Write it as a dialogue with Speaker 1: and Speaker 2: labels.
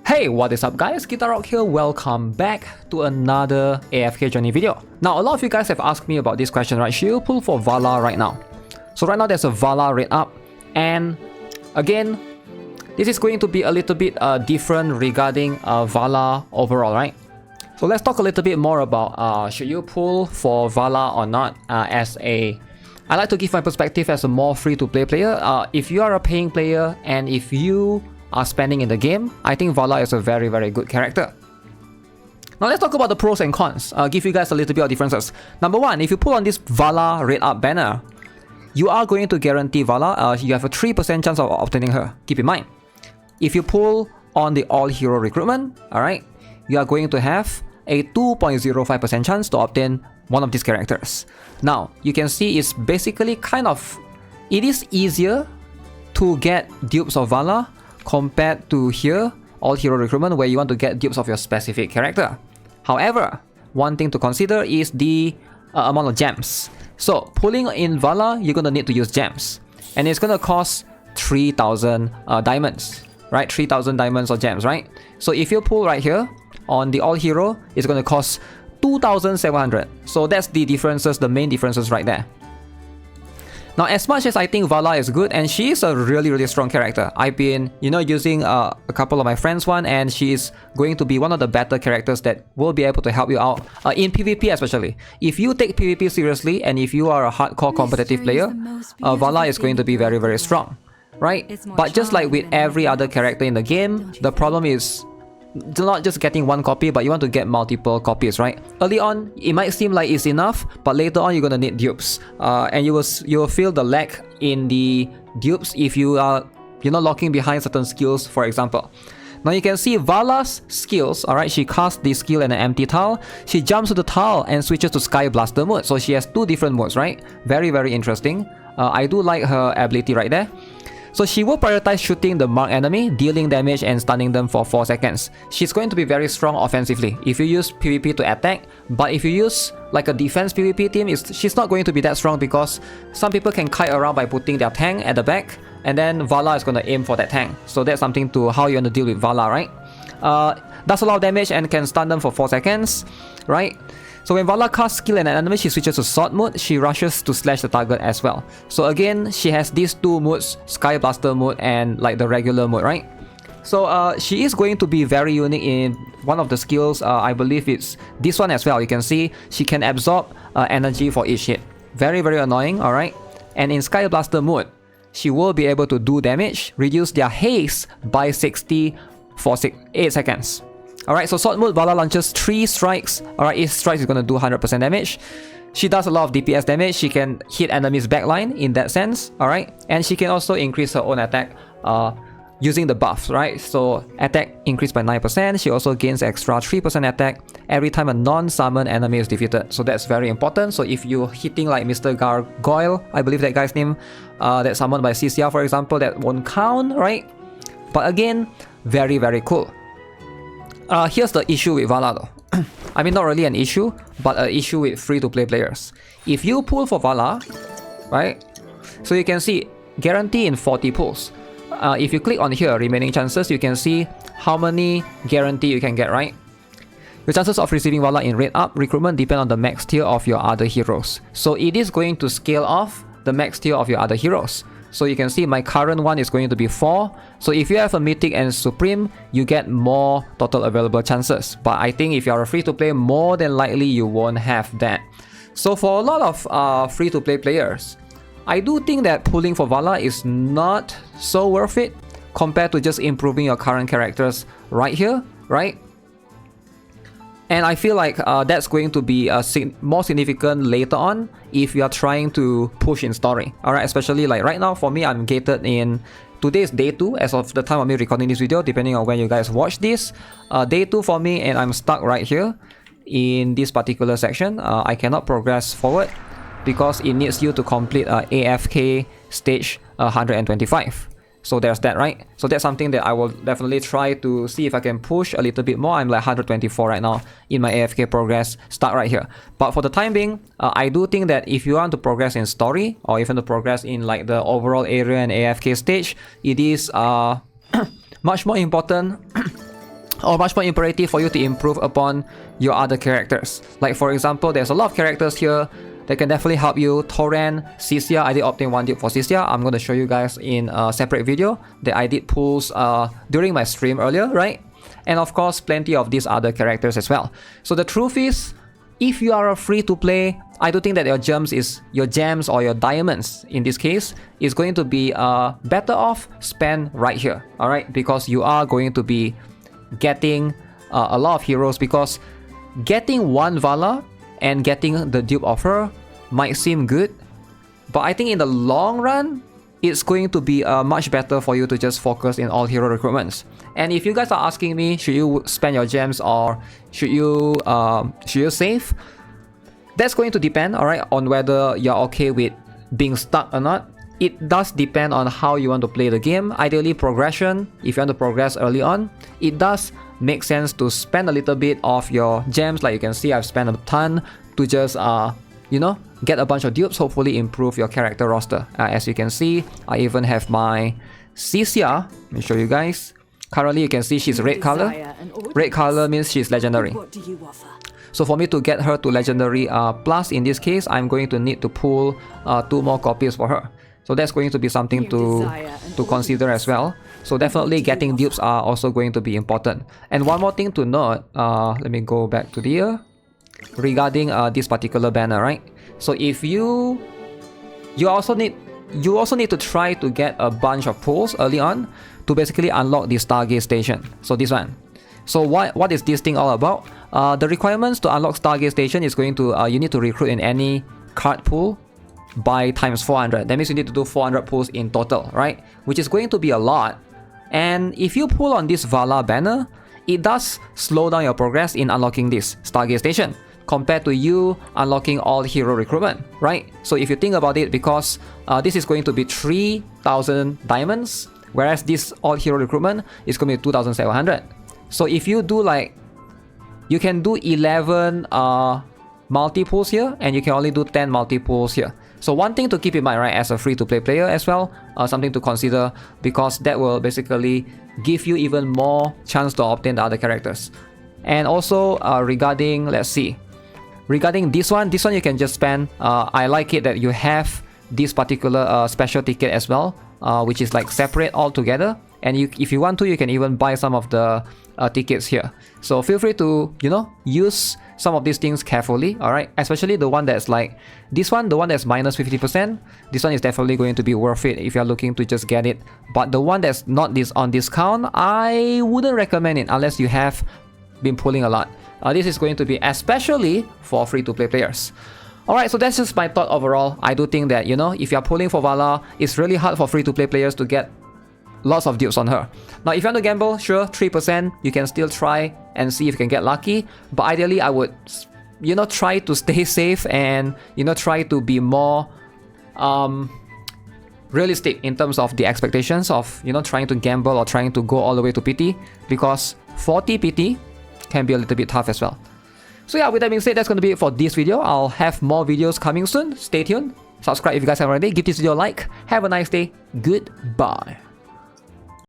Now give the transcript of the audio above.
Speaker 1: Hey, what is up guys, GuitarRock here, welcome back to another AFK journey video. Now a lot of you guys have asked me about this question, right? Should you pull for Vala right now? So right now there's a Vala rate up, and again, this is going to be a little bit different regarding Vala overall, right? So let's talk a little bit more about should you pull for Vala or not. I like to give my perspective as a more free-to-play player. If you are a paying player and if you are spending in the game, I think Vala is a very good character. Now let's talk about the pros and cons. Give you guys a little bit of differences. Number one, if you pull on this Vala rate up banner, you are going to guarantee Vala. You have a 3% chance of obtaining her. Keep in mind, if you pull on the all hero recruitment, alright, you are going to have a 2.05% chance to obtain one of these characters. Now you can see it's basically it is easier to get dupes of Vala compared to here, all hero recruitment, where you want to get dupes of your specific character. However, one thing to consider is the amount of gems. So pulling in Vala, you're gonna need to use gems, and it's gonna cost 3,000 diamonds, right? 3,000 diamonds or gems, right? So if you pull right here on the all hero, it's gonna cost 2,700. So that's the differences, the main differences right there. Now, as much as I think Vala is good, and she is a really strong character, I've been, using a couple of my friends one, and she is going to be one of the better characters that will be able to help you out in PvP especially. If you take PvP seriously, and if you are a hardcore competitive player, Vala is going to be very strong, right? But just like with every other character in the game, the problem is not just getting one copy, but you want to get multiple copies, right? Early on, it might seem like it's enough, but later on you're gonna need dupes, and you will feel the lag in the dupes if you are locking behind certain skills, for example. Now you can see Vala's skills, alright, she casts the skill in an empty tile, she jumps to the tile and switches to Sky Blaster mode, so she has two different modes, right? Very interesting. I do like her ability right there. So she will prioritize shooting the marked enemy, dealing damage and stunning them for 4 seconds. She's going to be very strong offensively if you use PvP to attack, but if you use like a defense PvP team, she's not going to be that strong because some people can kite around by putting their tank at the back, and then Vala is going to aim for that tank. So that's something to how you want to deal with Vala, right? Does a lot of damage and can stun them for 4 seconds, right? So when Vala casts skill in an enemy, she switches to sword mode, she rushes to slash the target as well. So again, she has these two modes, Sky Blaster mode and like the regular mode, right? So she is going to be very unique in one of the skills. I believe it's this one as well. You can see she can absorb energy for each hit. Very annoying, alright? And in Sky Blaster mode, she will be able to do damage, reduce their haste by 60 for 8 seconds. Alright, so sword mode, Vala launches 3 strikes. Alright, each strike is going to do 100% damage. She does a lot of DPS damage. She can hit enemies backline in that sense. Alright, and she can also increase her own attack using the buffs, right? So attack increased by 9%. She also gains extra 3% attack every time a non-summon enemy is defeated. So that's very important. So if you're hitting like Mr. Gargoyle, I believe that guy's name, that's summoned by CCR for example, that won't count, right? But again, very cool. Here's the issue with Vala though. I mean, not really an issue, but an issue with free-to-play players. If you pull for Vala, right? So you can see guarantee in 40 pulls. If you click on here, remaining chances, you can see how many guarantee you can get, right? Your chances of receiving Vala in rate up recruitment depend on the max tier of your other heroes. So it is going to scale off the max tier of your other heroes. So you can see my current one is going to be 4. So if you have a Mythic and Supreme, you get more total available chances. But I think if you are a free-to-play, more than likely you won't have that. So for a lot of free-to-play players, I do think that pulling for Vala is not so worth it compared to just improving your current characters right here, right? And I feel like that's going to be more significant later on if you are trying to push in story. Alright, especially like right now for me, I'm gated in today's day 2 as of the time of me recording this video, depending on when you guys watch this. Day 2 for me, and I'm stuck right here in this particular section. I cannot progress forward because it needs you to complete AFK stage 125. So there's that, right? So that's something that I will definitely try to see if I can push a little bit more. I'm like 124 right now in my AFK progress, start right here. But for the time being, I do think that if you want to progress in story or even to progress in like the overall area and AFK stage, it is much more important or much more imperative for you to improve upon your other characters. Like for example, there's a lot of characters here that can definitely help you. Torrent, Cisia, I did obtain 1 dupe for Cisia. I'm going to show you guys in a separate video that I did pulls during my stream earlier, right? And of course, plenty of these other characters as well. So the truth is, if you are a free-to-play, I do think that your gems or your diamonds, in this case, is going to be better off spent right here, alright? Because you are going to be getting a lot of heroes, because getting one Vala and getting the dupe of her might seem good, but I think in the long run, it's going to be much better for you to just focus in all hero recruitments. And if you guys are asking me, should you spend your gems or should you save? That's going to depend, alright, on whether you're okay with being stuck or not. It does depend on how you want to play the game. Ideally, progression, if you want to progress early on, it does make sense to spend a little bit of your gems. Like you can see, I've spent a ton to just, you know, get a bunch of dupes, hopefully improve your character roster. As you can see, I even have my Cisia. Let me show you guys. Currently, you can see she's red color. Red color means she's legendary.
Speaker 2: What do you offer?
Speaker 1: So for me to get her to legendary plus, in this case, I'm going to need to pull 2 more copies for her. So that's going to be something to consider as well. So definitely getting dupes are also going to be important. And one more thing to note, let me go back to the regarding this particular banner, right? So if you also need to try to get a bunch of pulls early on to basically unlock the Stargate Station. So this one. So what is this thing all about? The requirements to unlock Stargate Station is going to you need to recruit in any card pool by times 400. That means you need to do 400 pulls in total, right? Which is going to be a lot. And if you pull on this Vala banner, it does slow down your progress in unlocking this Stargate Station compared to you unlocking all hero recruitment, right? So if you think about it, because this is going to be 3,000 diamonds, whereas this all hero recruitment is going to be 2,700. So if you do like, you can do 11 multi-pulls here, and you can only do 10 multi-pulls here. So one thing to keep in mind, right, as a free-to-play player as well, something to consider, because that will basically give you even more chance to obtain the other characters. And also regarding, let's see, regarding this one you can just spend. I like it that you have this particular special ticket as well, which is like separate altogether. And if you want to, you can even buy some of the tickets here. So feel free to, you know, use some of these things carefully, alright? Especially the one that's like this one, the one that's minus 50%. This one is definitely going to be worth it if you're looking to just get it. But the one that's not on discount, I wouldn't recommend it unless you have been pulling a lot. This is going to be especially for free-to-play players. Alright, so that's just my thought overall. I do think that, you know, if you're pulling for Vala, it's really hard for free-to-play players to get lots of dupes on her. Now, if you want to gamble, sure, 3%, you can still try and see if you can get lucky. But ideally, I would, you know, try to stay safe and, you know, try to be more realistic in terms of the expectations of, you know, trying to gamble or trying to go all the way to PT, because 40 PT can be a little bit tough as well. So yeah, with that being said, that's going to be it for this video. I'll have more videos coming soon. Stay tuned. Subscribe if you guys haven't already. Give this video a like. Have a nice day. Goodbye.